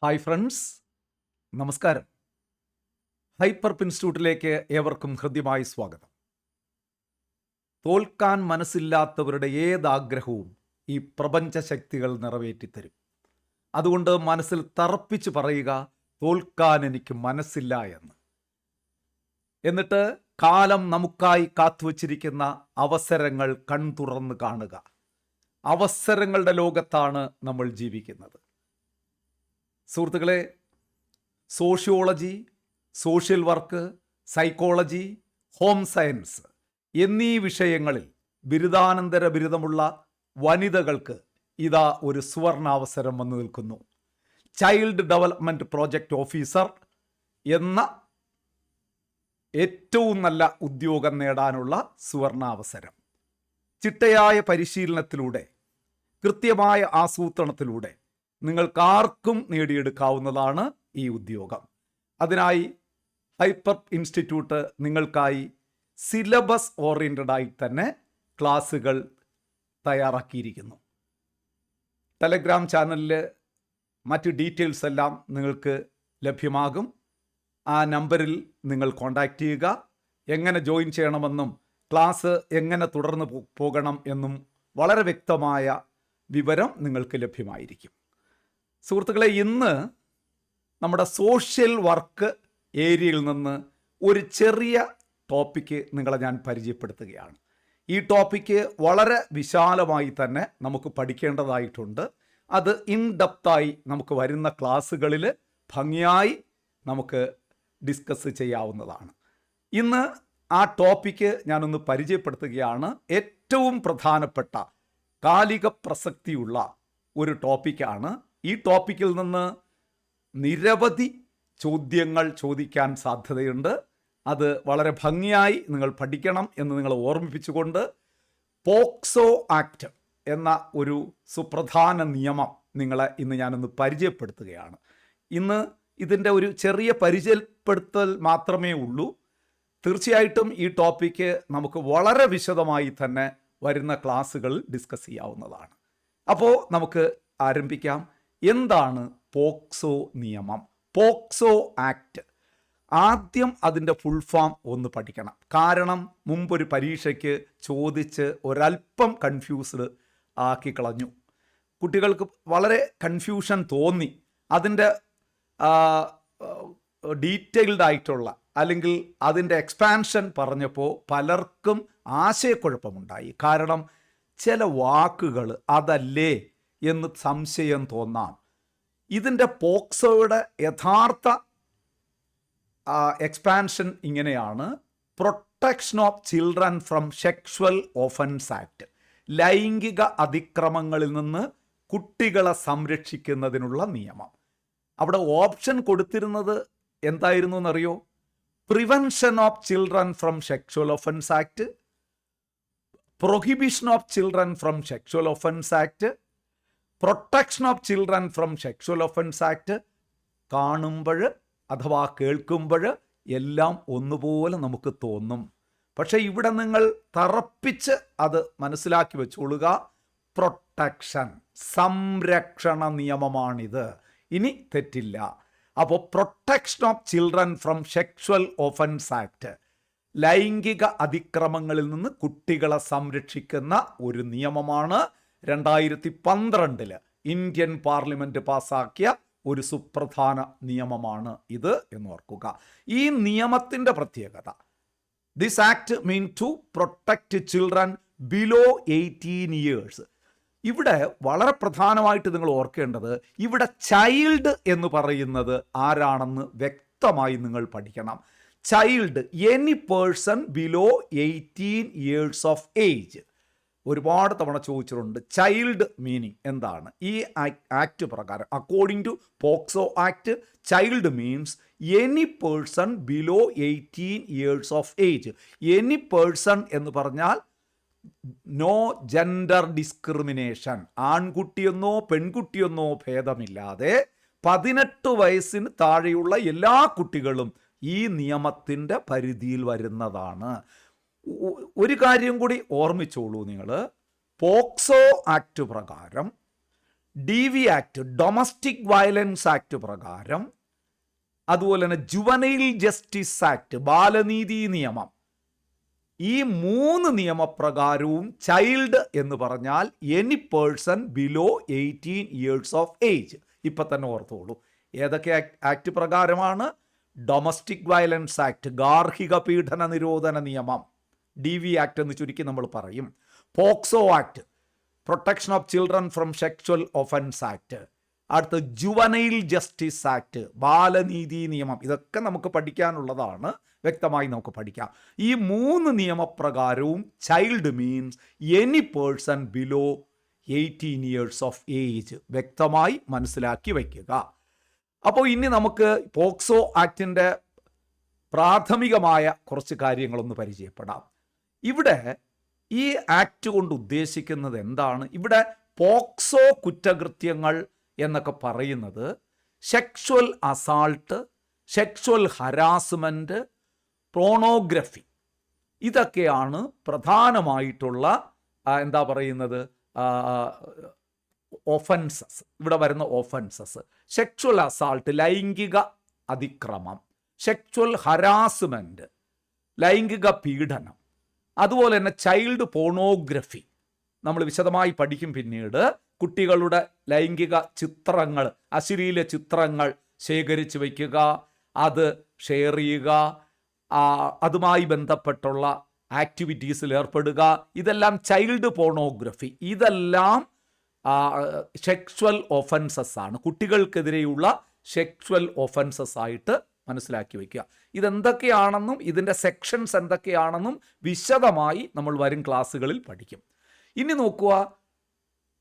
Hi friends, നമസ്കാരം. ഹൈപ്പർപ്പ് ഇൻസ്റ്റിറ്റ്യൂട്ടിലേക്ക് ഏവർക്കും ഹൃദ്യമായി സ്വാഗതം. തോൽക്കാൻ മനസ്സില്ലാത്തവരുടെ ഏതാഗ്രഹവും ഈ പ്രപഞ്ച ശക്തികൾ നിറവേറ്റിത്തരും. അതുകൊണ്ട് മനസ്സിൽ തറപ്പിച്ച് പറയുക, തോൽക്കാൻ എനിക്ക് മനസ്സില്ല എന്ന്. എന്നിട്ട് കാലം നമുക്കായി കാത്തുവച്ചിരിക്കുന്ന അവസരങ്ങൾ കൺതുറന്ന് കാണുക. അവസരങ്ങളുടെ ലോകത്താണ് നമ്മൾ ജീവിക്കുന്നത്. സുഹൃത്തുക്കളെ, sociology, social work, psychology, home science എന്നീ വിഷയങ്ങളിൽ ബിരുദാനന്തര ബിരുദമുള്ള വനിതകൾക്ക് ഇതാ ഒരു സുവർണാവസരം വന്നു നിൽക്കുന്നു. ചൈൽഡ് ഡെവലപ്മെൻറ്റ് പ്രോജക്റ്റ് ഓഫീസർ എന്ന ഏറ്റവും നല്ല ഉദ്യോഗം നേടാനുള്ള സുവർണാവസരം. ചിട്ടയായ പരിശീലനത്തിലൂടെ, കൃത്യമായ ആസൂത്രണത്തിലൂടെ നിങ്ങൾക്കാർക്കും നേടിയെടുക്കാവുന്നതാണ് ഈ ഉദ്യോഗം. അതിനായി ഹൈപ്പർപ്പ് ഇൻസ്റ്റിറ്റ്യൂട്ട് നിങ്ങൾക്കായി സിലബസ് ഓറിയൻറ്റഡ് ആയി തന്നെ ക്ലാസ്സുകൾ തയ്യാറാക്കിയിരിക്കുന്നു. ടെലഗ്രാം ചാനലിൽ മറ്റ് ഡീറ്റെയിൽസ് എല്ലാം നിങ്ങൾക്ക് ലഭ്യമാകും. ആ നമ്പറിൽ നിങ്ങൾ കോൺടാക്റ്റ് ചെയ്യുക. എങ്ങനെ ജോയിൻ ചെയ്യണമെന്നും ക്ലാസ് എങ്ങനെ തുടർന്ന് പോകണം എന്നും വളരെ വ്യക്തമായ വിവരം നിങ്ങൾക്ക് ലഭ്യമായിരിക്കും. സുഹൃത്തുക്കളെ, ഇന്ന് നമ്മുടെ സോഷ്യൽ വർക്ക് ഏരിയയിൽ നിന്ന് ഒരു ചെറിയ ടോപ്പിക്ക് നിങ്ങളെ ഞാൻ പരിചയപ്പെടുത്തുകയാണ്. ഈ ടോപ്പിക്ക് വളരെ വിശാലമായി തന്നെ നമുക്ക് പഠിക്കേണ്ടതായിട്ടുണ്ട്. അത് ഇൻ ഡെപ്തായി നമുക്ക് വരുന്ന ക്ലാസ്സുകളിൽ ഭംഗിയായി നമുക്ക് ഡിസ്കസ് ചെയ്യാവുന്നതാണ്. ഇന്ന് ആ ടോപ്പിക്ക് ഞാനൊന്ന് പരിചയപ്പെടുത്തുകയാണ്. ഏറ്റവും പ്രധാനപ്പെട്ട കാലിക പ്രസക്തിയുള്ള ഒരു ടോപ്പിക്കാണ്. ഈ ടോപ്പിക്കിൽ നിന്ന് നിരവധി ചോദ്യങ്ങൾ ചോദിക്കാൻ സാധ്യതയുണ്ട്. അത് വളരെ ഭംഗിയായി നിങ്ങൾ പഠിക്കണം എന്ന് നിങ്ങൾ ഓർമ്മിപ്പിച്ചുകൊണ്ട് പോക്സോ ആക്ട് എന്ന ഒരു സുപ്രധാന നിയമം നിങ്ങളെ ഇന്ന് ഞാനൊന്ന് പരിചയപ്പെടുത്തുകയാണ്. ഇന്ന് ഇതിൻ്റെ ഒരു ചെറിയ പരിചയപ്പെടുത്തൽ മാത്രമേ ഉള്ളൂ. തീർച്ചയായിട്ടും ഈ ടോപ്പിക്ക് നമുക്ക് വളരെ വിശദമായി തന്നെ വരുന്ന ക്ലാസ്സുകളിൽ ഡിസ്കസ് ചെയ്യാവുന്നതാണ്. അപ്പോൾ നമുക്ക് ആരംഭിക്കാം. എന്താണ് പോക്സോ നിയമം, പോക്സോ ആക്ട്? ആദ്യം അതിൻ്റെ ഫുൾ ഫോം ഒന്ന് പഠിക്കണം. കാരണം മുമ്പൊരു പരീക്ഷയ്ക്ക് ചോദിച്ച് ഒരല്പം കൺഫ്യൂസ്ഡ് ആക്കി കളഞ്ഞു. കുട്ടികൾക്ക് വളരെ കൺഫ്യൂഷൻ തോന്നി. അതിൻ്റെ ഡീറ്റെയിൽഡ് ആയിട്ടുള്ള അല്ലെങ്കിൽ അതിൻ്റെ എക്സ്പാൻഷൻ പറഞ്ഞപ്പോൾ പലർക്കും ആശയക്കുഴപ്പമുണ്ടായി. കാരണം ചില വാക്കുകൾ അതല്ലേ എന്ന് സംശയം തോന്നാം. ഇതിൻ്റെ പോക്സോയുടെ യഥാർത്ഥ എക്സ്പാൻഷൻ ഇങ്ങനെയാണ്: protection of children from sexual offence act. ലൈംഗിക അതിക്രമങ്ങളിൽ നിന്ന് കുട്ടികളെ സംരക്ഷിക്കുന്നതിനുള്ള നിയമം. അവിടെ ഓപ്ഷൻ കൊടുത്തിരുന്നത് എന്തായിരുന്നു എന്നറിയോ? Prevention of children from sexual offence act, prohibition of children from sexual offence act, protection of children from sexual offence act. കാണുമ്പോൾ അഥവാ കേൾക്കുമ്പോൾ എല്ലാം ഒന്നുപോലെ നമുക്ക് തോന്നും. പക്ഷേ ഇവിടെ നിങ്ങൾ തറപ്പിച്ച് അത് മനസ്സിലാക്കി വെച്ചോളുക. പ്രൊട്ടക്ഷൻ, സംരക്ഷണ നിയമമാണിത്. ഇനി തെറ്റില്ല. അപ്പോൾ protection of children from sexual offence act, ലൈംഗിക അതിക്രമങ്ങളിൽ നിന്ന് കുട്ടികളെ സംരക്ഷിക്കുന്ന ഒരു നിയമമാണ്. 2012 ഇന്ത്യൻ പാർലമെന്റ് പാസാക്കിയ ഒരു സുപ്രധാന നിയമമാണ് ഇത് എന്ന് ഓർക്കുക. ഈ നിയമത്തിൻ്റെ പ്രത്യേകത, this act mean to protect children below 18 years. ഇവിടെ വളരെ പ്രധാനമായിട്ട് നിങ്ങൾ ഓർക്കേണ്ടത്, ഇവിടെ ചൈൽഡ് എന്ന് പറയുന്നത് ആരാണെന്ന് വ്യക്തമായി നിങ്ങൾ പഠിക്കണം. Child, any person below 18 years of age. ഒരുപാട് തവണ ചോദിച്ചിട്ടുണ്ട് ചൈൽഡ് മീനിങ് എന്താണ്. ഈ ആക്ട് പ്രകാരം, according to POCSO act, child means any person below 18 years of age. Any person എന്ന് പറഞ്ഞാൽ നോ ജെൻഡർ ഡിസ്ക്രിമിനേഷൻ. ആൺകുട്ടിയെന്നോ പെൺകുട്ടിയെന്നോ ഭേദമില്ലാതെ 18 വയസ്സിന് താഴെയുള്ള എല്ലാ കുട്ടികളും ഈ നിയമത്തിൻ്റെ പരിധിയിൽ വരുന്നതാണ്. ഒരു കാര്യം കൂടി ഓർമ്മിച്ചോളൂ നിങ്ങൾ. പോക്സോ ആക്ട് പ്രകാരം DV act, domestic violence act പ്രകാരം, അതുപോലെ തന്നെ ജുവനൈൽ ജസ്റ്റിസ് ആക്ട്, ബാലനീതി നിയമം, ഈ 3 നിയമപ്രകാരവും ചൈൽഡ് എന്ന് പറഞ്ഞാൽ any person below 18 years of age. ഇപ്പം തന്നെ ഓർത്തോളൂ, ഏതൊക്കെ ആക്ട് പ്രകാരമാണ്? ഡൊമസ്റ്റിക് വയലൻസ് ആക്ട്, ഗാർഹിക പീഡന നിരോധന നിയമം, DV ആക്ട് എന്ന് ചുരുക്കി നമ്മൾ പറയും. POCSO act, protection of children from sexual offence act. അടുത്ത് ജുവനൈൽ ജസ്റ്റിസ് ആക്ട്, ബാലനീതി നിയമം. ഇതൊക്കെ നമുക്ക് പഠിക്കാനുള്ളതാണ്, വ്യക്തമായി നമുക്ക് പഠിക്കാം. ഈ 3 നിയമപ്രകാരവും child means any person below 18 years of age. വ്യക്തമായി മനസ്സിലാക്കി വയ്ക്കുക. അപ്പോൾ ഇനി നമുക്ക് പോക്സോ ആക്ടിൻ്റെ പ്രാഥമികമായ കുറച്ച് കാര്യങ്ങളൊന്ന് പരിചയപ്പെടാം. ഇവിടെ ഈ ആക്ട് കൊണ്ട് ഉദ്ദേശിക്കുന്നത് എന്താണ്? ഇവിടെ പോക്സോ കുറ്റകൃത്യങ്ങൾ എന്നൊക്കെ പറയുന്നത് sexual assault, sexual harassment, pornography, ഇതൊക്കെയാണ് പ്രധാനമായിട്ടുള്ള എന്താ പറയുന്നത് ഒഫൻസസ്, ഇവിടെ വരുന്ന ഒഫൻസസ്. സെക്ഷുവൽ അസാൾട്ട്, ലൈംഗിക അതിക്രമം, സെക്ഷുവൽ ഹരാസ്മെൻറ്റ്, ലൈംഗിക പീഡനം, അതുപോലെ തന്നെ ചൈൽഡ് പോണോഗ്രഫി നമ്മൾ വിശദമായി പഠിക്കും പിന്നീട്. കുട്ടികളുടെ ലൈംഗിക ചിത്രങ്ങൾ, അശ്ലീല ചിത്രങ്ങൾ ശേഖരിച്ച് വയ്ക്കുക, അത് ഷെയർ ചെയ്യുക, അതുമായി ബന്ധപ്പെട്ടുള്ള ആക്ടിവിറ്റീസിൽ ഏർപ്പെടുക, ഇതെല്ലാം ചൈൽഡ് പോണോഗ്രഫി. ഇതെല്ലാം സെക്ഷുവൽ ഒഫൻസസ് ആണ്, കുട്ടികൾക്കെതിരെയുള്ള സെക്ഷുവൽ ഒഫൻസസ് ആയിട്ട് മനസ്സിലാക്കി വയ്ക്കുക. ഇതെന്തൊക്കെയാണെന്നും ഇതിൻ്റെ സെക്ഷൻസ് എന്തൊക്കെയാണെന്നും വിശദമായി നമ്മൾ വരും ക്ലാസ്സുകളിൽ പഠിക്കും. ഇനി നോക്കുക,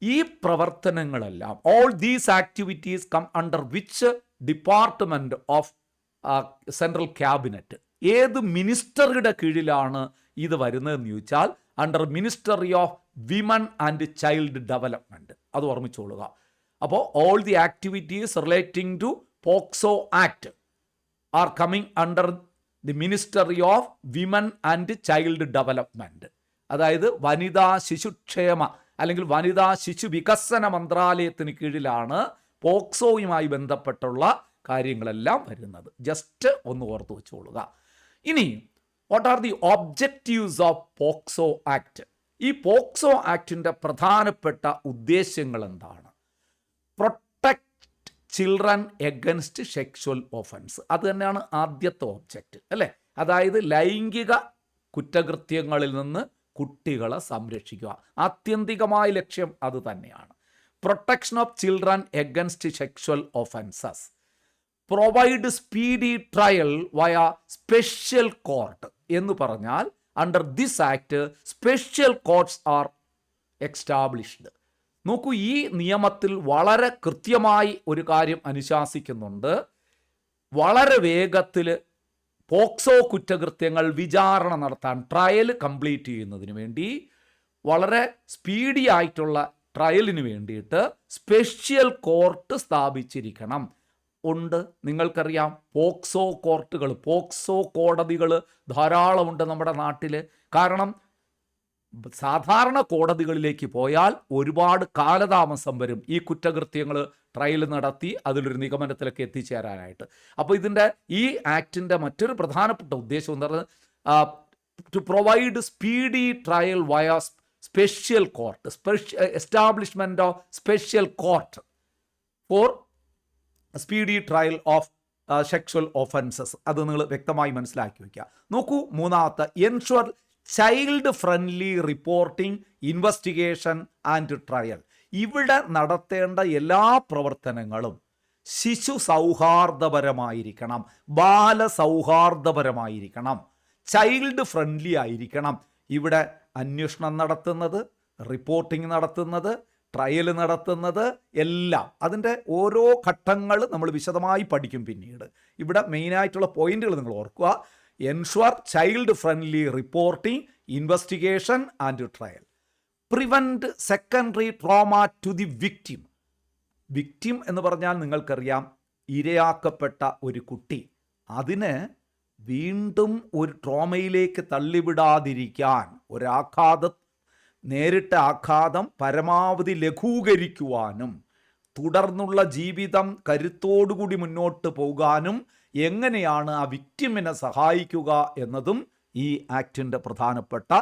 ഈ പ്രവർത്തനങ്ങളെല്ലാം, all these activities come under which department of central cabinet, ഏത് മിനിസ്റ്ററുടെ കീഴിലാണ് ഇത് വരുന്നതെന്ന് ചോദിച്ചാൽ under ministry of women and child development. അത് ഓർമ്മിച്ചോളുക. അപ്പോൾ all the activities relating to POCSO act are coming under the ministry of women and child development. അതായത് വനിതാ ശിശുക്ഷേമ അല്ലെങ്കിൽ വനിതാ ശിശു വികസന മന്ത്രാലയത്തിന് കീഴിലാണ് പോക്സോയുമായി ബന്ധപ്പെട്ടുള്ള കാര്യങ്ങളെല്ലാം വരുന്നത്. ജസ്റ്റ് ഒന്ന് ഓർത്ത് വെച്ചോളുക. ഇനി what are the objectives of POCSO act? ഈ പോക്സോ ആക്ടിൻ്റെ പ്രധാനപ്പെട്ട ഉദ്ദേശ്യങ്ങൾ എന്താണ്? Protect children against sexual offence. അത് തന്നെയാണ് ആദ്യത്തെ ഒബ്ജക്റ്റ്, അല്ലേ? അതായത് ലൈംഗിക കുറ്റകൃത്യങ്ങളിൽ നിന്ന് കുട്ടികളെ സംരക്ഷിക്കുക. ആത്യന്തികമായ ലക്ഷ്യം അത് തന്നെയാണ്. Protection of children against sexual offences, provide speedy trial via special court എന്ന് പറഞ്ഞാൽ under this act special courts are established. നോക്കൂ, ഈ നിയമത്തിൽ വളരെ കൃത്യമായി ഒരു കാര്യം അനുശാസിക്കുന്നുണ്ട്. വളരെ വേഗത്തിൽ പോക്സോ കുറ്റകൃത്യങ്ങൾ വിചാരണ നടത്താൻ, ട്രയൽ കംപ്ലീറ്റ് ചെയ്യുന്നതിന് വേണ്ടി, വളരെ സ്പീഡി ആയിട്ടുള്ള ട്രയലിന് വേണ്ടിയിട്ട് സ്പെഷ്യൽ കോർട്ട് സ്ഥാപിച്ചിരിക്കണം. ഉണ്ട്, നിങ്ങൾക്കറിയാം, പോക്സോ കോർട്ടുകൾ, പോക്സോ കോടതികൾ ധാരാളമുണ്ട് നമ്മുടെ നാട്ടിൽ. കാരണം സാധാരണ കോടതികളിലേക്ക് പോയാൽ ഒരുപാട് കാലതാമസം വരും ഈ കുറ്റകൃത്യങ്ങൾ ട്രയൽ നടത്തി അതിലൊരു നിഗമനത്തിലൊക്കെ എത്തിച്ചേരാനായിട്ട്. അപ്പോൾ ഇതിൻ്റെ ഈ ആക്ടിൻ്റെ മറ്റൊരു പ്രധാനപ്പെട്ട ഉദ്ദേശം എന്ന് പറയുന്നത് to provide speedy trial via special court, establishment of special court four speedy trial of sexual offences. അത് നിങ്ങൾ വ്യക്തമായി മനസ്സിലാക്കി വയ്ക്കുക. നോക്കൂ, മൂന്നാമത്തെ, ensure child friendly reporting, investigation and trial. ഇവിടെ നടത്തേണ്ട എല്ലാ പ്രവർത്തനങ്ങളും ശിശു സൗഹാർദ്ദപരമായിരിക്കണം, ബാലസൗഹാർദ്ദപരമായിരിക്കണം, ചൈൽഡ് ഫ്രണ്ട്ലി ആയിരിക്കണം. ഇവിടെ അന്വേഷണം നടത്തുന്നത്, റിപ്പോർട്ടിംഗ് നടത്തുന്നത്, ട്രയൽ നടത്തുന്നത് എല്ലാം അതിൻ്റെ ഓരോ ഘട്ടങ്ങൾ നമ്മൾ വിശദമായി പഠിക്കും പിന്നീട്. ഇവിടെ മെയിനായിട്ടുള്ള പോയിന്റുകൾ നിങ്ങൾ ഓർക്കുക. Ensure child friendly reporting, investigation and trial. Prevent secondary trauma to the victim. Victim എന്ന് പറഞ്ഞാൽ നിങ്ങൾക്കറിയാം, ഇരയാക്കപ്പെട്ട ഒരു കുട്ടി, അതിന് വീണ്ടും ഒരു ട്രോമയിലേക്ക് തള്ളിവിടാതിരിക്കാൻ, നേരിട്ട ആഘാതം പരമാവധി ലഘൂകരിക്കുവാനും തുടർന്നുള്ള ജീവിതം കരുത്തോടുകൂടി മുന്നോട്ട് പോകാനും എങ്ങനെയാണ് ആ വിക്ടിമിനെ സഹായിക്കുക എന്നതും ഈ ആക്ടിൻ്റെ പ്രധാനപ്പെട്ട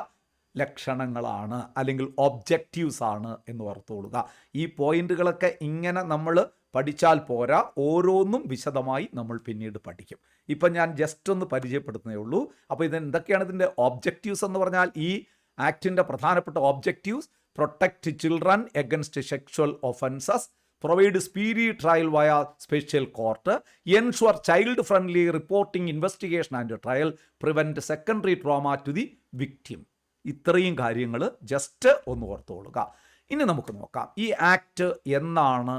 ലക്ഷണങ്ങളാണ്, അല്ലെങ്കിൽ ഒബ്ജക്റ്റീവ്സ് ആണ് എന്ന് ഓർത്തുകൊള്ളുക. ഈ പോയിന്റുകളൊക്കെ ഇങ്ങനെ നമ്മൾ പഠിച്ചാൽ പോരാ, ഓരോന്നും വിശദമായി നമ്മൾ പിന്നീട് പഠിക്കും. ഇപ്പം ഞാൻ ജസ്റ്റ് ഒന്ന് പരിചയപ്പെടുത്തുന്നേ ഉള്ളൂ. അപ്പോൾ എന്തൊക്കെയാണ് ഇതിൻ്റെ ഒബ്ജക്റ്റീവ്സ് എന്ന് പറഞ്ഞാൽ, ഈ ആക്ടിൻ്റെ പ്രധാനപ്പെട്ട objectives: protect children against sexual offences, provide speedy trial via special court, ensure child-friendly reporting, investigation and trial, prevent secondary trauma to the victim. ഇത്രയും കാര്യങ്ങൾ ജസ്റ്റ് ഒന്ന് ഓർത്തുകൊള്ളുക. ഇനി നമുക്ക് നോക്കാം, ഈ ആക്ട് എന്നാണ്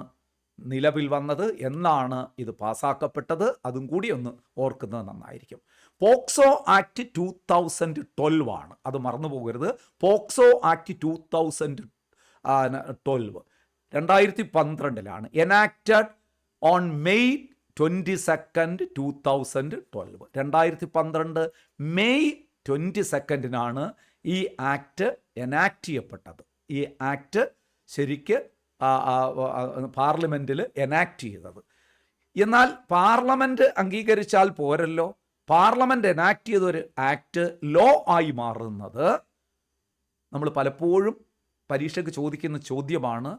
നിലവിൽ വന്നത്, എന്നാണ് ഇത് പാസ്സാക്കപ്പെട്ടത്, അതും കൂടി ഒന്ന് ഓർക്കുന്നത് നന്നായിരിക്കും. പോക്സോ ആക്ട് 2012 ആണ്, അത് മറന്നു പോകരുത്. POCSO act 2012 2012 enacted on May 22, 2012. 2012 May 22 ഈ ആക്ട് എനാക്ട് ചെയ്യപ്പെട്ടത്. ഈ ആക്ട് ശരിക്ക് പാർലമെൻറ്റിൽ എനാക്ട് ചെയ്തത്. എന്നാൽ പാർലമെൻറ്റ് അംഗീകരിച്ചാൽ പോരല്ലോ, പാർലമെൻറ്റ് എനാക്ട് ചെയ്തൊരു ആക്ട് ലോ ആയി മാറുന്നത് നമ്മൾ പലപ്പോഴും പരീക്ഷയ്ക്ക് ചോദിക്കുന്ന ചോദ്യമാണ്.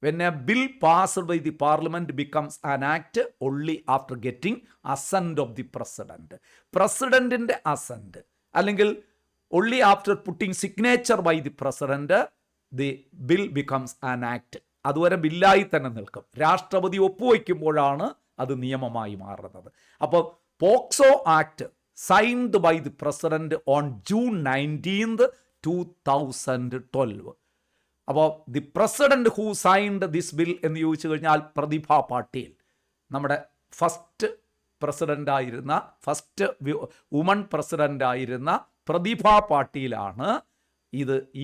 When a bill passed by the parliament becomes an act only after getting assent of the president. പ്രസിഡന്റിൻ്റെ അസന്റ് അല്ലെങ്കിൽ only after putting signature by the president, the bill becomes an act. അതുവരെ ബില്ലായി തന്നെ നിൽക്കും. രാഷ്ട്രപതി ഒപ്പുവയ്ക്കുമ്പോഴാണ് അത് നിയമമായി മാറുന്നത്. അപ്പോൾ POCSO act signed by the president on June 19, 2012. അപ്പോൾ the president who signed this bill എന്ന് ചോദിച്ചു കഴിഞ്ഞാൽ പ്രതിഭ പാട്ടീൽ, നമ്മുടെ ഫസ്റ്റ് പ്രസിഡൻ്റായിരുന്ന, ഫസ്റ്റ് വുമൺ പ്രസിഡൻ്റായിരുന്ന പ്രതിഭ പാട്ടീലാണ്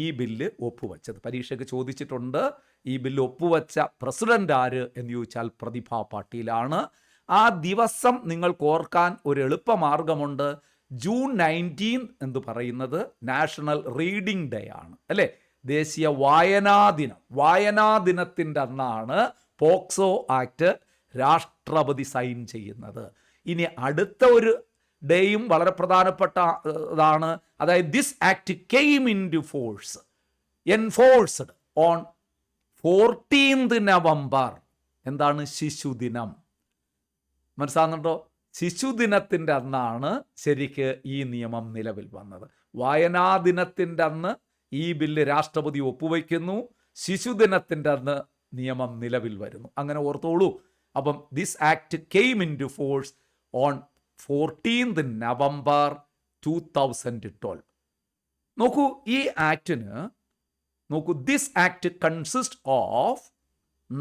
ഈ ബില്ല് ഒപ്പുവെച്ചത്. പരീക്ഷയ്ക്ക് ചോദിച്ചിട്ടുണ്ട്, ഈ ബില്ല് ഒപ്പുവെച്ച പ്രസിഡന്റ് ആര് എന്ന് ചോദിച്ചാൽ പ്രതിഭ പാട്ടീലാണ്. ആ ദിവസം നിങ്ങൾക്ക് ഓർക്കാൻ ഒരു എളുപ്പമാർഗമുണ്ട്. ജൂൺ 19 എന്ന് പറയുന്നത് നാഷണൽ റീഡിംഗ് ഡേ ആണ്, അല്ലേ? ദേശീയ വായനാ ദിനം. വായനാ ദിനത്തിൻ്റെ അന്നാണ് പോക്സോ ആക്ട് രാഷ്ട്രപതി സൈൻ ചെയ്യുന്നത്. ഇനി അടുത്ത ഒരു ഡേയും വളരെ പ്രധാനപ്പെട്ടതാണ്. അതായത് this act came into force, enforced on 14 November. എന്താണ്? ശിശുദിനം. മനസ്സിലാകുന്നുണ്ടോ? ശിശുദിനത്തിൻ്റെ അന്നാണ് ശരിക്ക് ഈ നിയമം നിലവിൽ വന്നത്. വായനാ ദിനത്തിൻ്റെ അന്ന് ഈ ബില്ല് രാഷ്ട്രപതി ഒപ്പുവയ്ക്കുന്നു, ശിശുദിനത്തിൻ്റെ അന്ന് നിയമം നിലവിൽ വരുന്നു. അങ്ങനെ ഓർത്തോളൂ. അപ്പം this act came into force on 14 November 2012. നോക്കൂ, ഈ ആക്ടിന് നോക്കൂ, this act consist of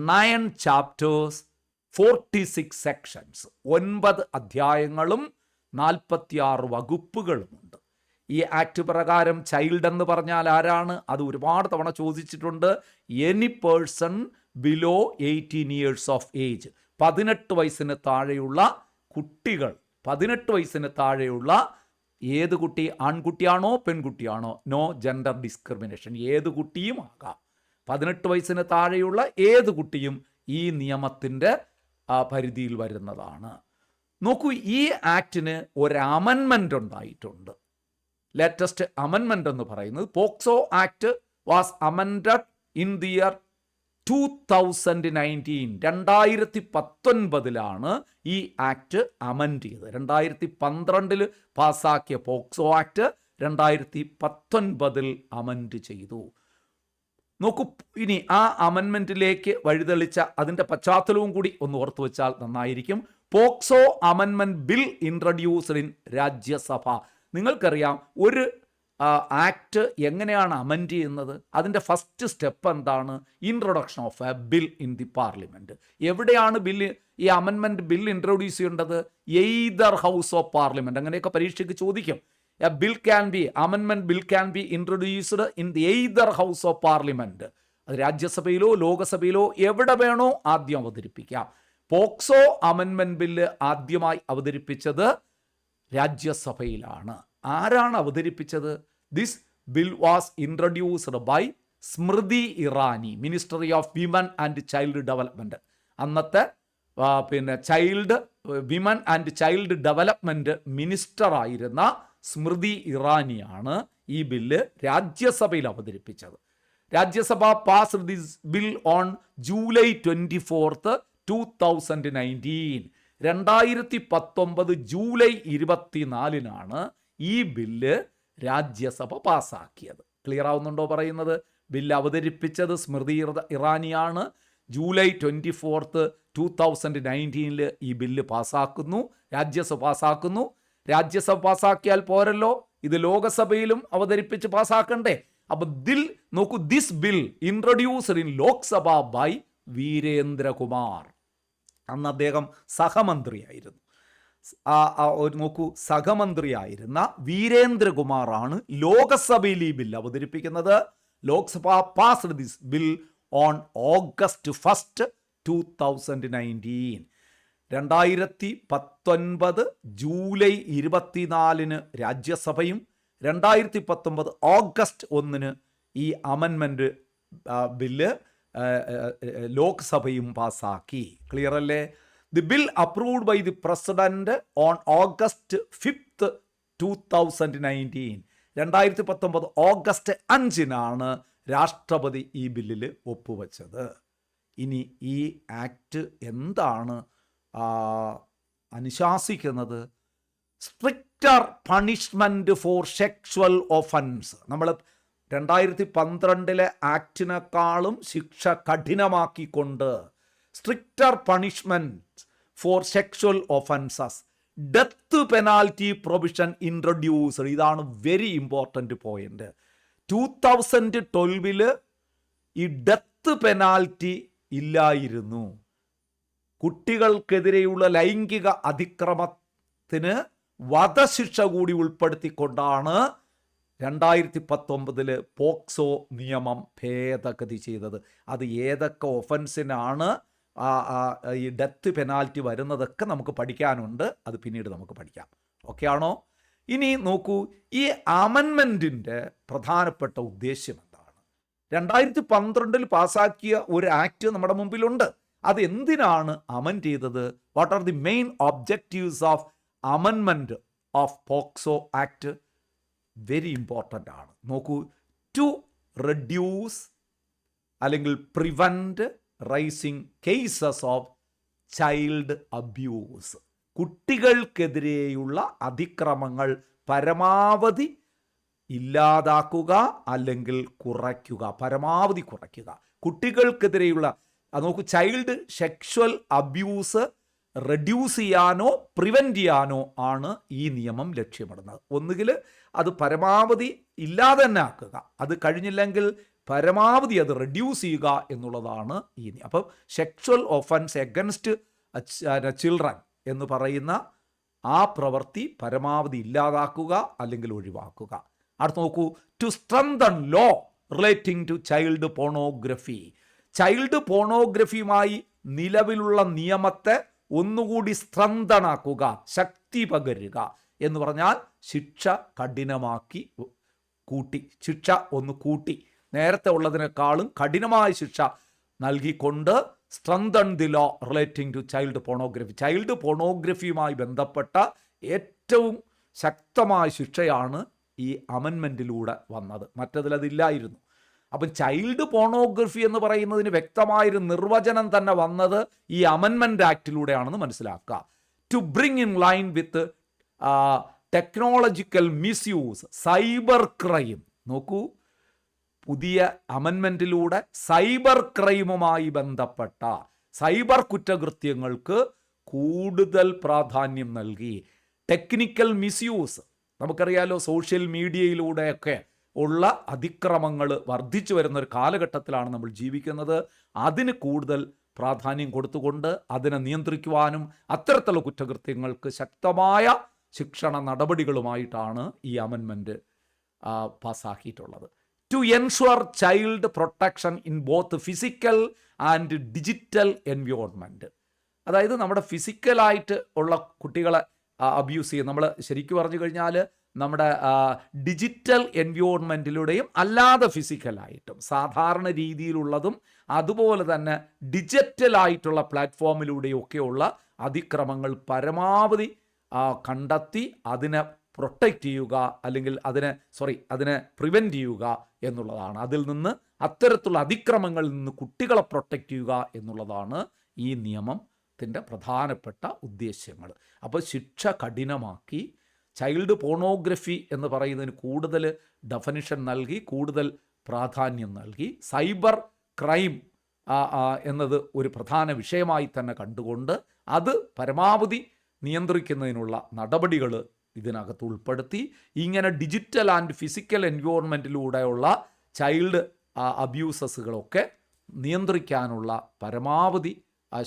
9 chapters, 46 sections. 9 അധ്യായങ്ങളും 46 വകുപ്പുകളുമുണ്ട്. ഈ ആക്ട് പ്രകാരം ചൈൽഡ് എന്ന് പറഞ്ഞാൽ ആരാണ്? അത് ഒരുപാട് തവണ ചോദിച്ചിട്ടുണ്ട്. Any person below 18 years of age, 18 വയസ്സിന് താഴെയുള്ള കുട്ടികൾ. 18 വയസ്സിന് താഴെയുള്ള ഏത് കുട്ടി, ആൺകുട്ടിയാണോ പെൺകുട്ടിയാണോ, നോ ജെൻഡർ ഡിസ്ക്രിമിനേഷൻ, ഏത് കുട്ടിയും ആകാം. 18 വയസ്സിന് താഴെയുള്ള ഏത് കുട്ടിയും ഈ നിയമത്തിൻ്റെ പരിധിയിൽ വരുന്നതാണ്. നോക്കൂ, ഈ ആക്ടിന് ഒരു അമെൻമെൻ്റ് ഉണ്ടായിട്ടുണ്ട്. ലേറ്റസ്റ്റ് അമെൻമെൻ്റ് എന്ന് പറയുന്നത്, POCSO act was amended in the year 2019. 2019 ഈ ആക്ട് അമെൻഡ് ചെയ്തത്. 2012 പാസ്സാക്കിയ പോക്സോ ആക്ട് 2019 അമെൻഡ് ചെയ്തു. നോക്കൂ, ഇനി ആ അമെൻമെൻറ്റിലേക്ക് വഴിതെളിച്ച അതിൻ്റെ പശ്ചാത്തലവും കൂടി ഒന്ന് ഓർത്തു വെച്ചാൽ നന്നായിരിക്കും. POCSO amendment bill introduced in Rajya Sabha. നിങ്ങൾക്കറിയാം, ഒരു ആക്ട് എങ്ങനെയാണ് അമെൻഡ് ചെയ്യുന്നത്? അതിൻ്റെ ഫസ്റ്റ് സ്റ്റെപ്പ് എന്താണ്? Introduction of A bill in the parliament. എവിടെയാണ് ഈ അമെൻമെൻറ്റ് ബിൽ ഇൻട്രൊഡ്യൂസ് ചെയ്യേണ്ടത്? Either house of parliament. അങ്ങനെയൊക്കെ പരീക്ഷയ്ക്ക് ചോദിക്കും. A bill can be, amendment bill can be introduced in the either house of parliament. അത് രാജ്യസഭയിലോ ലോകസഭയിലോ എവിടെ വേണോ ആദ്യം അവതരിപ്പിക്കാം. പോക്സോ അമെൻമെൻറ്റ് ബില്ല് ആദ്യമായി അവതരിപ്പിച്ചത് രാജ്യസഭയിലാണ്. ആരാണ് അവതരിപ്പിച്ചത്? This bill was introduced by Smriti Irani, ministry of women and child development. അന്നത്തെ child women and child development മിനിസ്റ്ററായിരുന്ന സ്മൃതി ഇറാനിയാണ് ഈ ബില്ല് രാജ്യസഭയിൽ അവതരിപ്പിച്ചത്. Rajya Sabha passed this bill on July 24, 2019. 2019 July 24 ഈ ബില്ല് രാജ്യസഭ പാസ്സാക്കിയത്. ക്ലിയർ ആവുന്നുണ്ടോ പറയുന്നത്? ബില്ല് അവതരിപ്പിച്ചത് സ്മൃതി ഇറാനിയാണ്. ജൂലൈ 24, 2019 ഈ ബില്ല് പാസ്സാക്കുന്നു, രാജ്യസഭ പാസ്സാക്കുന്നു. രാജ്യസഭ പാസ്സാക്കിയാൽ പോരല്ലോ, ഇത് ലോകസഭയിലും അവതരിപ്പിച്ച് പാസ്സാക്കണ്ടേ? അപ്പൊ നോക്കൂ, this bill introduced in Lok Sabha by Virendra Kumar. അന്ന് അദ്ദേഹം സഹമന്ത്രിയായിരുന്നു. നോക്കൂ, സഹമന്ത്രിയായിരുന്ന വീരേന്ദ്രകുമാറാണ് ലോകസഭയിൽ ഈ ബിൽ അവതരിപ്പിക്കുന്നത്. Lok Sabha passed this bill on August 1, 2019. 2019 July 24 രാജ്യസഭയും 2019 ഓഗസ്റ്റ് 1 ഈ അമെൻമെൻറ്റ് ബില്ല് ലോക്സഭയും പാസ്സാക്കി. ക്ലിയർ അല്ലേ? The bill approved by the president on August 5, 2019. 2019 August 5 രാഷ്ട്രപതി ഈ ബില്ലിൽ ഒപ്പുവെച്ചത്. ഇനി ഈ ആക്ട് എന്താണ് അനുശാസിക്കുന്നത്? Stricter punishment for sexual offence. നമ്മൾ 2012 ആക്ടിനേക്കാളും ശിക്ഷ കഠിനമാക്കിക്കൊണ്ട് stricter punishment for sexual offences, death penalty provision introduced. ഇതാണ് വെരി ഇമ്പോർട്ടൻ്റ് പോയിന്റ്. 2012 ഈ ഡെത്ത് പെനാൽറ്റി ഇല്ലായിരുന്നു. കുട്ടികൾക്കെതിരെയുള്ള ലൈംഗിക അതിക്രമത്തിന് വധശിക്ഷ കൂടി ഉൾപ്പെടുത്തിക്കൊണ്ടാണ് 2019 പോക്സോ നിയമം ഭേദഗതി ചെയ്തത്. അത് ഏതൊക്കെ ഒഫൻസിനാണ് ഈ ഡെത്ത് പെനാൽറ്റി വരുന്നതൊക്കെ നമുക്ക് പഠിക്കാനുണ്ട്. അത് പിന്നീട് നമുക്ക് പഠിക്കാം. ഓക്കെ ആണോ? ഇനി നോക്കൂ, ഈ അമെൻമെൻറ്റിൻ്റെ പ്രധാനപ്പെട്ട ഉദ്ദേശ്യം എന്താണ്? 2012 പാസ്സാക്കിയ ഒരു ആക്ട് നമ്മുടെ മുമ്പിലുണ്ട്. അത് എന്തിനാണ് അമെൻഡ് ചെയ്തത്? What are the main objectives of amendment of POCSO act? Very important ആണ്. നോക്കൂ, ടു റെഡ്യൂസ് അല്ലെങ്കിൽ prevent rising cases of child abuse. കുട്ടികൾക്കെതിരെയുള്ള അതിക്രമങ്ങൾ പരമാവധി ഇല്ലാതാക്കുക അല്ലെങ്കിൽ കുറയ്ക്കുക, പരമാവധി കുറയ്ക്കുക. കുട്ടികൾക്കെതിരെയുള്ള നോക്കൂ, ചൈൽഡ് സെക്ഷുവൽ അബ്യൂസ് റെഡ്യൂസ് ചെയ്യാനോ പ്രിവെൻറ്റ് ചെയ്യാനോ ആണ് ഈ നിയമം ലക്ഷ്യമിടുന്നത്. ഒന്നുകിൽ അത് പരമാവധി ഇല്ലാതെ തന്നെ ആക്കുക, അത് കഴിഞ്ഞില്ലെങ്കിൽ പരമാവധി അത് റെഡ്യൂസ് ചെയ്യുക എന്നുള്ളതാണ് ഈ നിയമം. അപ്പം സെക്ഷുവൽ ഒഫൻസ് എഗൻസ്റ്റ് ചിൽഡ്രൻ എന്ന് പറയുന്ന ആ പ്രവൃത്തി പരമാവധി ഇല്ലാതാക്കുക അല്ലെങ്കിൽ ഒഴിവാക്കുക. അടുത്ത് നോക്കൂ, to strengthen law relating to child pornography. Child പോണോഗ്രഫിയുമായി നിലവിലുള്ള നിയമത്തെ ഒന്നുകൂടി സ്ട്രെങ്തനാക്കുക, ശക്തി പകരുക എന്ന് പറഞ്ഞാൽ ശിക്ഷ കഠിനമാക്കി ശിക്ഷ ഒന്ന് കൂട്ടി, നേരത്തെ ഉള്ളതിനേക്കാളും കഠിനമായ ശിക്ഷ നൽകിക്കൊണ്ട് strengthen the law relating to child pornography. Child പോണോഗ്രഫിയുമായി ബന്ധപ്പെട്ട ഏറ്റവും ശക്തമായ ശിക്ഷയാണ് ഈ അമെൻമെൻറ്റിലൂടെ വന്നത്. മറ്റതിലതില്ലായിരുന്നു. അപ്പം ചൈൽഡ് പോണോഗ്രഫി എന്ന് പറയുന്നതിന് വ്യക്തമായൊരു നിർവചനം തന്നെ വന്നത് ഈ അമെൻമെൻറ്റ് ആക്ടിലൂടെയാണെന്ന് മനസ്സിലാക്കുക. To bring in line with technological misuse, cyber crime. നോക്കൂ, പുതിയ അമെൻമെൻറ്റിലൂടെ സൈബർ ക്രൈമുമായി ബന്ധപ്പെട്ട സൈബർ കുറ്റകൃത്യങ്ങൾക്ക് കൂടുതൽ പ്രാധാന്യം നൽകി. ടെക്നിക്കൽ മിസ്യൂസ്, നമുക്കറിയാലോ, സോഷ്യൽ മീഡിയയിലൂടെയൊക്കെ ഉള്ള അതിക്രമങ്ങൾ വർദ്ധിച്ചു വരുന്ന ഒരു കാലഘട്ടത്തിലാണ് നമ്മൾ ജീവിക്കുന്നത്. അതിന് കൂടുതൽ പ്രാധാന്യം കൊടുത്തുകൊണ്ട് അതിനെ നിയന്ത്രിക്കുവാനും അത്തരത്തിലുള്ള കുറ്റകൃത്യങ്ങൾക്ക് ശക്തമായ ശിക്ഷണ നടപടികളുമായിട്ടാണ് ഈ അമെൻമെൻറ്റ് പാസ്സാക്കിയിട്ടുള്ളത്. To ensure child protection in both physical and digital environment. അതായത് നമ്മുടെ ഫിസിക്കലായിട്ട് ഉള്ള കുട്ടികളെ അബ്യൂസ് ചെയ്യും. നമ്മൾ ശരിക്കും പറഞ്ഞു കഴിഞ്ഞാൽ നമ്മുടെ ഡിജിറ്റൽ എൻവയോൺമെൻറ്റിലൂടെയും അല്ലാതെ ഫിസിക്കലായിട്ടും സാധാരണ രീതിയിലുള്ളതും അതുപോലെ തന്നെ ഡിജിറ്റലായിട്ടുള്ള പ്ലാറ്റ്ഫോമിലൂടെയൊക്കെയുള്ള അതിക്രമങ്ങൾ പരമാവധി കണ്ടെത്തി അതിനെ പ്രൊട്ടക്റ്റ് ചെയ്യുക, അല്ലെങ്കിൽ അതിനെ പ്രിവെൻറ്റ് ചെയ്യുക എന്നുള്ളതാണ്. അതിൽ നിന്ന് അത്തരത്തിലുള്ള അതിക്രമങ്ങളിൽ നിന്ന് കുട്ടികളെ പ്രൊട്ടക്റ്റ് ചെയ്യുക എന്നുള്ളതാണ് ഈ നിയമത്തിൻ്റെ പ്രധാനപ്പെട്ട ഉദ്ദേശ്യങ്ങൾ. അപ്പോൾ ശിക്ഷ കഠിനമാക്കി, ചൈൽഡ് പോണോഗ്രഫി എന്ന് പറയുന്നതിന് കൂടുതൽ ഡെഫിനിഷൻ നൽകി, കൂടുതൽ പ്രാധാന്യം നൽകി, സൈബർ ക്രൈം എന്നത് ഒരു പ്രധാന വിഷയമായി തന്നെ കണ്ടുകൊണ്ട് അത് പരമാവധി നിയന്ത്രിക്കുന്നതിനുള്ള നടപടികൾ ഇതിനകത്ത് ഉൾപ്പെടുത്തി ഇങ്ങനെ ഡിജിറ്റൽ ആൻഡ് ഫിസിക്കൽ എൻവയോൺമെൻറ്റിലൂടെയുള്ള ചൈൽഡ് അബ്യൂസസുകളൊക്കെ നിയന്ത്രിക്കാനുള്ള പരമാവധി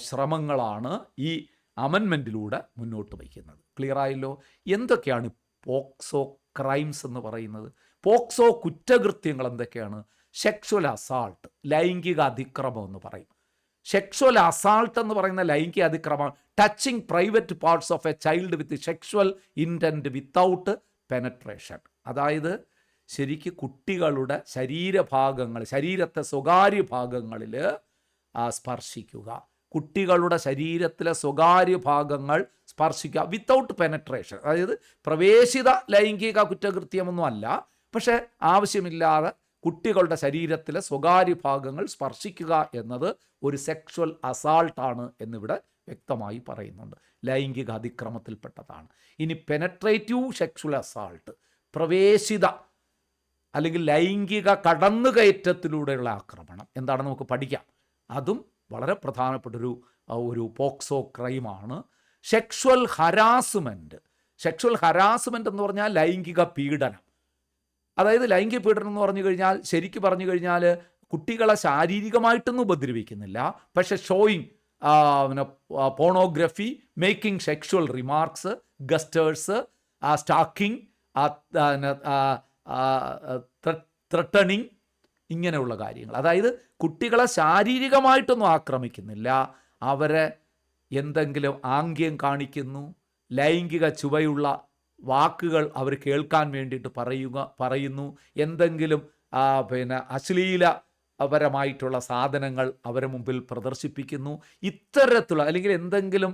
ശ്രമങ്ങളാണ് ഈ അമെൻമെൻറ്റിലൂടെ മുന്നോട്ട് വയ്ക്കുന്നത്. ക്ലിയർ ആയല്ലോ? എന്തൊക്കെയാണ് പോക്സോ ക്രൈംസ് എന്ന് പറയുന്നത്? പോക്സോ കുറ്റകൃത്യങ്ങൾ എന്തൊക്കെയാണ്? സെക്ഷൽ അസാൾട്ട്, ലൈംഗിക അതിക്രമം എന്ന് പറയും. സെക്ഷൽ അസാൾട്ട് എന്ന് പറയുന്ന ലൈംഗിക അതിക്രമം touching private parts of A Child with sexual intent without penetration. അതായത് ശരിക്ക് കുട്ടികളുടെ ശരീരത്തെ സ്വകാര്യ ഭാഗങ്ങളിൽ സ്പർശിക്കുക, കുട്ടികളുടെ ശരീരത്തിലെ സ്വകാര്യ ഭാഗങ്ങൾ സ്പർശിക്കുക വിത്തൗട്ട് പെനട്രേഷൻ. അതായത് പ്രവേശിത ലൈംഗിക കുറ്റകൃത്യമൊന്നും അല്ല, പക്ഷേ ആവശ്യമില്ലാതെ കുട്ടികളുടെ ശരീരത്തിലെ സ്വകാര്യ ഭാഗങ്ങൾ സ്പർശിക്കുക എന്നത് ഒരു സെക്ഷൽ അസാൾട്ടാണ് എന്നിവിടെ വ്യക്തമായി പറയുന്നുണ്ട്. ലൈംഗിക അതിക്രമത്തിൽപ്പെട്ടതാണ്. ഇനി പെനട്രേറ്റീവ് സെക്ഷൽ അസാൾട്ട്, പ്രവേശിത അല്ലെങ്കിൽ ലൈംഗിക കടന്നുകയറ്റത്തിലൂടെയുള്ള ആക്രമണം എന്താണെന്ന് നമുക്ക് പഠിക്കാം. അതും വളരെ പ്രധാനപ്പെട്ടൊരു പോക്സോ ക്രൈമാണ്. സെക്ഷൽ ഹരാസ്മെൻറ്റ് എന്ന് പറഞ്ഞാൽ ലൈംഗിക പീഡനം. അതായത് ലൈംഗിക പീഡനം എന്ന് ശരിക്കും പറഞ്ഞു കഴിഞ്ഞാൽ കുട്ടികളെ ശാരീരികമായിട്ടൊന്നും ഉപദ്രവിക്കുന്നില്ല, പക്ഷെ showing pornography, making sexual remarks, ഗസ്റ്റേഴ്സ്, stacking, threatening, ഇങ്ങനെയുള്ള കാര്യങ്ങൾ. അതായത് കുട്ടികളെ ശാരീരികമായിട്ടൊന്നും ആക്രമിക്കുന്നില്ല, അവരെ എന്തെങ്കിലും ആംഗ്യം കാണിക്കുന്നു, ലൈംഗിക ചുവയുള്ള വാക്കുകൾ അവർ കേൾക്കാൻ വേണ്ടിയിട്ട് പറയുന്നു, എന്തെങ്കിലും അശ്ലീലപരമായിട്ടുള്ള സാധനങ്ങൾ അവരെ മുമ്പിൽ പ്രദർശിപ്പിക്കുന്നു, ഇത്തരത്തിലുള്ള അല്ലെങ്കിൽ എന്തെങ്കിലും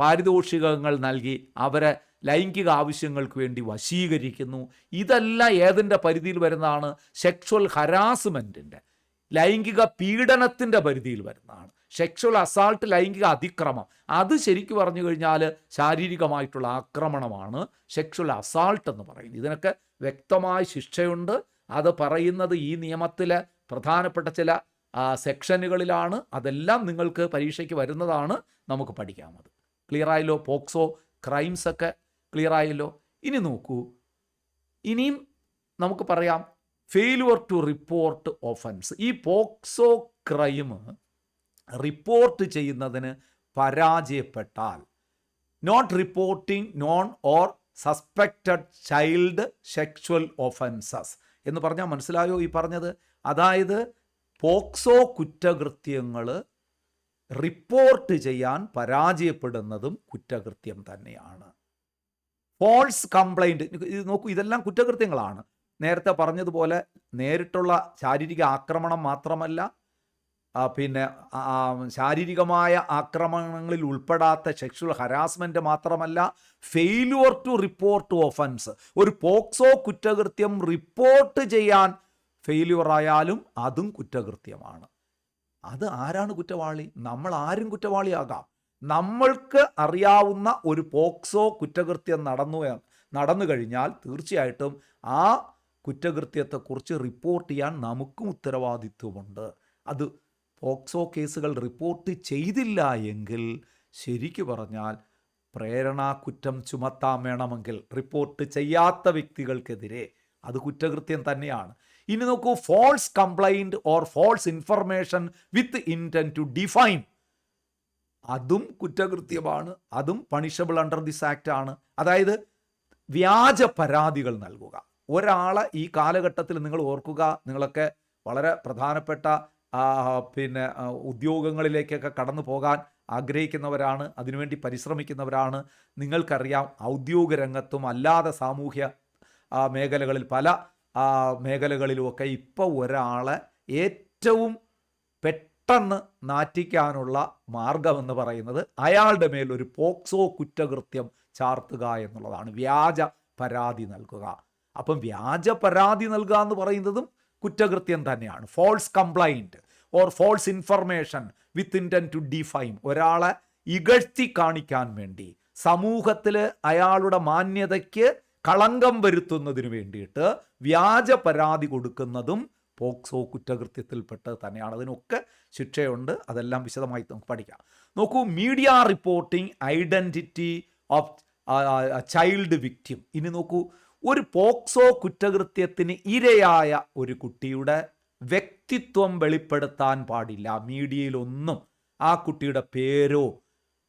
പാരിതോഷികങ്ങൾ നൽകി അവരെ ലൈംഗിക ആവശ്യങ്ങൾക്ക് വേണ്ടി വശീകരിക്കുന്നു. ഇതെല്ലാം ഏതിൻ്റെ പരിധിയിൽ വരുന്നതാണ്? സെക്ഷൽ ഹരാസ്മെൻറ്റിൻ്റെ, ലൈംഗിക പീഡനത്തിൻ്റെ പരിധിയിൽ വരുന്നതാണ്. സെക്ഷൽ അസാൾട്ട്, ലൈംഗിക അതിക്രമം, അത് ശരിക്കും പറഞ്ഞു കഴിഞ്ഞാൽ ശാരീരികമായിട്ടുള്ള ആക്രമണമാണ് സെക്ഷൽ അസാൾട്ട് എന്ന് പറയുന്നത്. ഇതിനൊക്കെ വ്യക്തമായ ശിക്ഷയുണ്ട്. അത് പറയുന്നത് ഈ നിയമത്തിലെ പ്രധാനപ്പെട്ട ചില സെക്ഷനുകളിലാണ്. അതെല്ലാം നിങ്ങൾക്ക് പരീക്ഷയ്ക്ക് വരുന്നതാണ്, നമുക്ക് പഠിക്കാമത്. ക്ലിയർ ആയല്ലോ? പോക്സോ ക്രൈംസ് ഒക്കെ ക്ലിയർ ആയല്ലോ? ഇനി നോക്കൂ, ഇനിയും നമുക്ക് പറയാം ഫെയിലുവർ ടു റിപ്പോർട്ട് ഒഫൻസ്. ഈ പോക്സോ ക്രൈം റിപ്പോർട്ട് ചെയ്യുന്നതിന് പരാജയപ്പെട്ടാൽ, not reporting known or suspected child sexual offences എന്ന് പറഞ്ഞാൽ മനസ്സിലായോ ഈ പറഞ്ഞത്? അതായത് പോക്സോ കുറ്റകൃത്യങ്ങൾ റിപ്പോർട്ട് ചെയ്യാൻ പരാജയപ്പെടുന്നതും കുറ്റകൃത്യം തന്നെയാണ്. ഫോൾസ് കംപ്ലൈൻറ്റ്, ഇത് നോക്കൂ, ഇതെല്ലാം കുറ്റകൃത്യങ്ങളാണ്. നേരത്തെ പറഞ്ഞതുപോലെ നേരിട്ടുള്ള ശാരീരിക ആക്രമണം മാത്രമല്ല, ശാരീരികമായ ആക്രമണങ്ങളിൽ ഉൾപ്പെടാത്ത സെക്ഷൽ ഹരാസ്മെൻറ്റ് മാത്രമല്ല, ഫെയിലുവർ ടു റിപ്പോർട്ട് ഒഫൻസ്, ഒരു പോക്സോ കുറ്റകൃത്യം റിപ്പോർട്ട് ചെയ്യാൻ ഫെയിലുവർ ആയാലും അതും കുറ്റകൃത്യമാണ്. അത് ആരാണ് കുറ്റവാളി? നമ്മൾ ആരും കുറ്റവാളിയാകാം. നമ്മൾക്ക് അറിയാവുന്ന ഒരു പോക്സോ കുറ്റകൃത്യം നടന്നു കഴിഞ്ഞാൽ തീർച്ചയായിട്ടും ആ കുറ്റകൃത്യത്തെക്കുറിച്ച് റിപ്പോർട്ട് ചെയ്യാൻ നമുക്കും ഉത്തരവാദിത്വമുണ്ട്. അത് പോക്സോ കേസുകൾ റിപ്പോർട്ട് ചെയ്തില്ല എങ്കിൽ ശരിക്കു പറഞ്ഞാൽ പ്രേരണാകുറ്റം ചുമത്താൻ വേണമെങ്കിൽ റിപ്പോർട്ട് ചെയ്യാത്ത വ്യക്തികൾക്കെതിരെ അത് കുറ്റകൃത്യം തന്നെയാണ്. ഇനി നോക്കൂ, false complaint or false information with intent to define, അതും കുറ്റകൃത്യമാണ്. അതും പണിഷബിൾ അണ്ടർ ദിസ് ആക്ട് ആണ്. അതായത് വ്യാജ പരാതികൾ നൽകുക. ഒരാളെ ഈ കാലഘട്ടത്തിൽ നിങ്ങൾ ഓർക്കുക, നിങ്ങളൊക്കെ വളരെ പ്രധാനപ്പെട്ട ഉദ്യോഗങ്ങളിലേക്കൊക്കെ കടന്നു പോകാൻ ആഗ്രഹിക്കുന്നവരാണ്, അതിനുവേണ്ടി പരിശ്രമിക്കുന്നവരാണ്. നിങ്ങൾക്കറിയാം, ഔദ്യോഗിക രംഗത്തും അല്ലാതെ സാമൂഹ്യ മേഖലകളിൽ പല മേഖലകളിലുമൊക്കെ ഇപ്പോൾ ഒരാളെ ഏറ്റവും പെട്ടെന്ന് നാറ്റിക്കാനുള്ള മാർഗമെന്ന് പറയുന്നത് അയാളുടെ മേൽ ഒരു പോക്സോ കുറ്റകൃത്യം ചാർത്തുക എന്നുള്ളതാണ്, വ്യാജ പരാതി നൽകുക. അപ്പം വ്യാജ പരാതി നൽകുക എന്ന് പറയുന്നതും കുറ്റകൃത്യം തന്നെയാണ്. False complaint or false information with intent to defame, ഒരാളെ ഇകഴ്ത്തി കാണിക്കാൻ വേണ്ടി, സമൂഹത്തിൽ അയാളുടെ മാന്യതയ്ക്ക് കളങ്കം വരുത്തുന്നതിന് വേണ്ടിയിട്ട് വ്യാജ പരാതി കൊടുക്കുന്നതും പോക്സോ കുറ്റകൃത്യത്തിൽപ്പെട്ട് തന്നെയാണ്. അതിനൊക്കെ ശിക്ഷയുണ്ട്. അതെല്ലാം വിശദമായി നമുക്ക് പഠിക്കാം. നോക്കൂ, media reporting identity of child victim. ഇനി നോക്കൂ, ഒരു പോക്സോ കുറ്റകൃത്യത്തിന് ഇരയായ ഒരു കുട്ടിയുടെ വ്യക്തിത്വം വെളിപ്പെടുത്താൻ പാടില്ല. മീഡിയയിലൊന്നും ആ കുട്ടിയുടെ പേരോ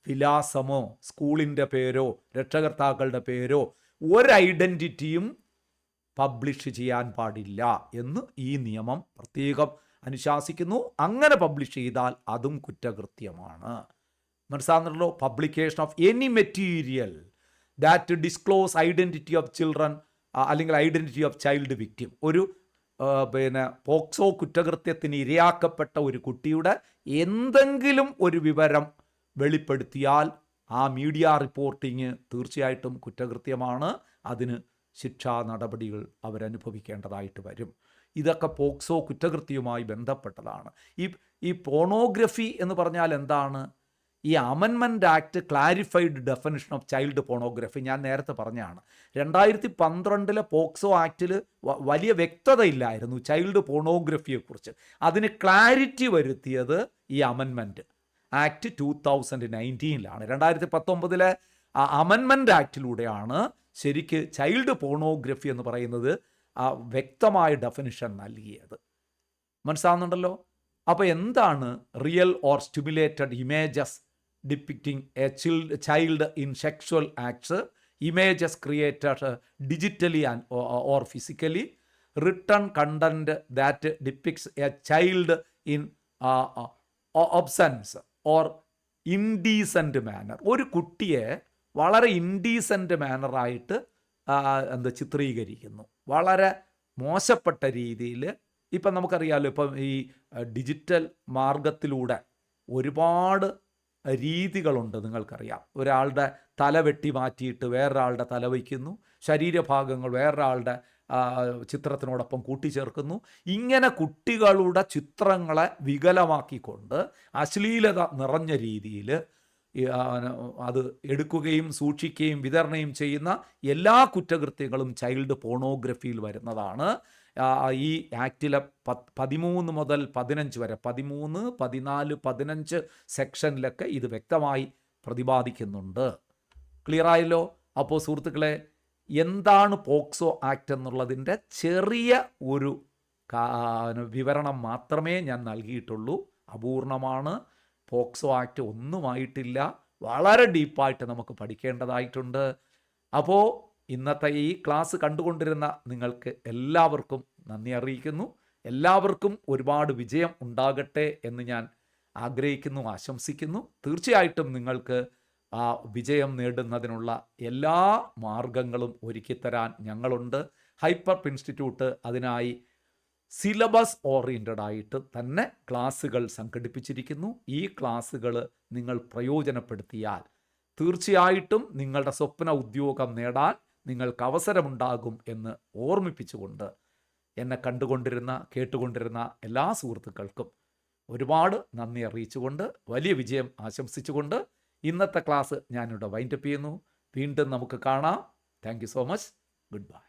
വിലാസമോ സ്കൂളിൻ്റെ പേരോ രക്ഷകർത്താക്കളുടെ പേരോ ഒരു ഐഡൻറ്റിറ്റിയും പബ്ലിഷ് ചെയ്യാൻ പാടില്ല എന്ന് ഈ നിയമം പ്രത്യേകം അനുശാസിക്കുന്നു. അങ്ങനെ പബ്ലിഷ് ചെയ്താൽ അതും കുറ്റകൃത്യമാണ്. മനസ്സിലാകുന്നുണ്ടല്ലോ? Publication of any material that disclose identity of children അല്ലെങ്കിൽ ഐഡൻറ്റിറ്റി ഓഫ് ചൈൽഡ് വിക്ടിം. ഒരു പോക്സോ കുറ്റകൃത്യത്തിന് ഇരയാക്കപ്പെട്ട ഒരു കുട്ടിയുടെ എന്തെങ്കിലും ഒരു വിവരം വെളിപ്പെടുത്തിയാൽ ആ മീഡിയ റിപ്പോർട്ടിങ് തീർച്ചയായിട്ടും കുറ്റകൃത്യമാണ്. അതിന് ശിക്ഷാ നടപടികൾ അവരനുഭവിക്കേണ്ടതായിട്ട് വരും. ഇതൊക്കെ പോക്സോ കുറ്റകൃത്യവുമായി ബന്ധപ്പെട്ടതാണ്. ഈ പോണോഗ്രഫി എന്ന് പറഞ്ഞാൽ എന്താണ്? ഈ amendment act clarified definition of child pornography ഞാൻ നേരത്തെ പറഞ്ഞതാണ്. 2012 പോക്സോ ആക്റ്റിൽ വലിയ വ്യക്തതയില്ലായിരുന്നു ചൈൽഡ് പോണോഗ്രഫിയെക്കുറിച്ച്. അതിന് ക്ലാരിറ്റി വരുത്തിയത് ഈ അമെൻമെൻറ്റ് ആക്ട് 2019 2019 അമെൻമെൻറ്റ് ആക്റ്റിലൂടെയാണ് ശരിക്ക് ചൈൽഡ് പോണോഗ്രഫി എന്ന് പറയുന്നത് വ്യക്തമായ ഡെഫിനിഷൻ നൽകിയത്. മനസ്സിലാകുന്നുണ്ടല്ലോ? അപ്പോൾ എന്താണ് real or stimulated images depicting a child in sexual acts, images created digitally or physically, written content that depicts a child in obscene or indecent manner. ഒരു കുട്ടിയെ വളരെ ഇൻഡീസൻറ്റ് മാനറായിട്ട് ചിത്രീകരിക്കുന്നു, വളരെ മോശപ്പെട്ട രീതിയിൽ. ഇപ്പം നമുക്കറിയാമല്ലോ, ഇപ്പം ഈ ഡിജിറ്റൽ മാർഗത്തിലൂടെ ഒരുപാട് രീതികളുണ്ട്. നിങ്ങൾക്കറിയാം, ഒരാളുടെ തല വെട്ടി മാറ്റിയിട്ട് വേറൊരാളുടെ തല വയ്ക്കുന്നു, ശരീരഭാഗങ്ങൾ വേറൊരാളുടെ ചിത്രത്തിനോടൊപ്പം കൂട്ടിച്ചേർക്കുന്നു. ഇങ്ങനെ കുട്ടികളുടെ ചിത്രങ്ങളെ വികലമാക്കിക്കൊണ്ട് അശ്ലീലത നിറഞ്ഞ രീതിയിൽ അത് എടുക്കുകയും സൂക്ഷിക്കുകയും വിതരണം ചെയ്യുന്ന എല്ലാ കുറ്റകൃത്യങ്ങളും ചൈൽഡ് പോണോഗ്രഫിയിൽ വരുന്നതാണ്. ഈ ആക്റ്റിലെ 13 മുതൽ 15 വരെ 13, 14, 15 സെക്ഷനിലൊക്കെ ഇത് വ്യക്തമായി പ്രതിപാദിക്കുന്നുണ്ട്. ക്ലിയറായല്ലോ? അപ്പോൾ സുഹൃത്തുക്കളെ, എന്താണ് പോക്സോ ആക്ട് എന്നുള്ളതിൻ്റെ ചെറിയ ഒരു വിവരണം മാത്രമേ ഞാൻ നൽകിയിട്ടുള്ളൂ. അപൂർണമാണ്. POCSO act ഒന്നുമായിട്ടില്ല. വളരെ ഡീപ്പായിട്ട് നമുക്ക് പഠിക്കേണ്ടതായിട്ടുണ്ട്. അപ്പോൾ ഇന്നത്തെ ഈ ക്ലാസ് കണ്ടുകൊണ്ടിരുന്ന നിങ്ങൾക്ക് എല്ലാവർക്കും നന്ദി അറിയിക്കുന്നു. എല്ലാവർക്കും ഒരുപാട് വിജയം ഉണ്ടാകട്ടെ എന്ന് ഞാൻ ആഗ്രഹിക്കുന്നു, ആശംസിക്കുന്നു. തീർച്ചയായിട്ടും നിങ്ങൾക്ക് ആ വിജയം നേടുന്നതിനുള്ള എല്ലാ മാർഗങ്ങളും ഒരുക്കിത്തരാൻ ഞങ്ങളുണ്ട്. ഹൈപ്പർപ്പ് ഇൻസ്റ്റിറ്റ്യൂട്ട് അതിനായി സിലബസ് ഓറിയൻറ്റഡ് ആയിട്ട് തന്നെ ക്ലാസ്സുകൾ സംഘടിപ്പിച്ചിരിക്കുന്നു. ഈ ക്ലാസ്സുകൾ നിങ്ങൾ പ്രയോജനപ്പെടുത്തിയാൽ തീർച്ചയായിട്ടും നിങ്ങളുടെ സ്വപ്ന ഉദ്യോഗം നേടാൻ നിങ്ങൾക്ക് അവസരമുണ്ടാകും എന്ന് ഓർമ്മിപ്പിച്ചുകൊണ്ട് എന്നെ കണ്ടുകൊണ്ടിരുന്ന കേട്ടുകൊണ്ടിരുന്ന എല്ലാ സുഹൃത്തുക്കൾക്കും ഒരുപാട് നന്ദി അറിയിച്ചുകൊണ്ട് വലിയ വിജയം ആശംസിച്ചുകൊണ്ട് ഇന്നത്തെ ക്ലാസ് ഞാനിവിടെ വൈൻഡപ്പ് ചെയ്യുന്നു. വീണ്ടും നമുക്ക് കാണാം. Thank you so much. Good bye.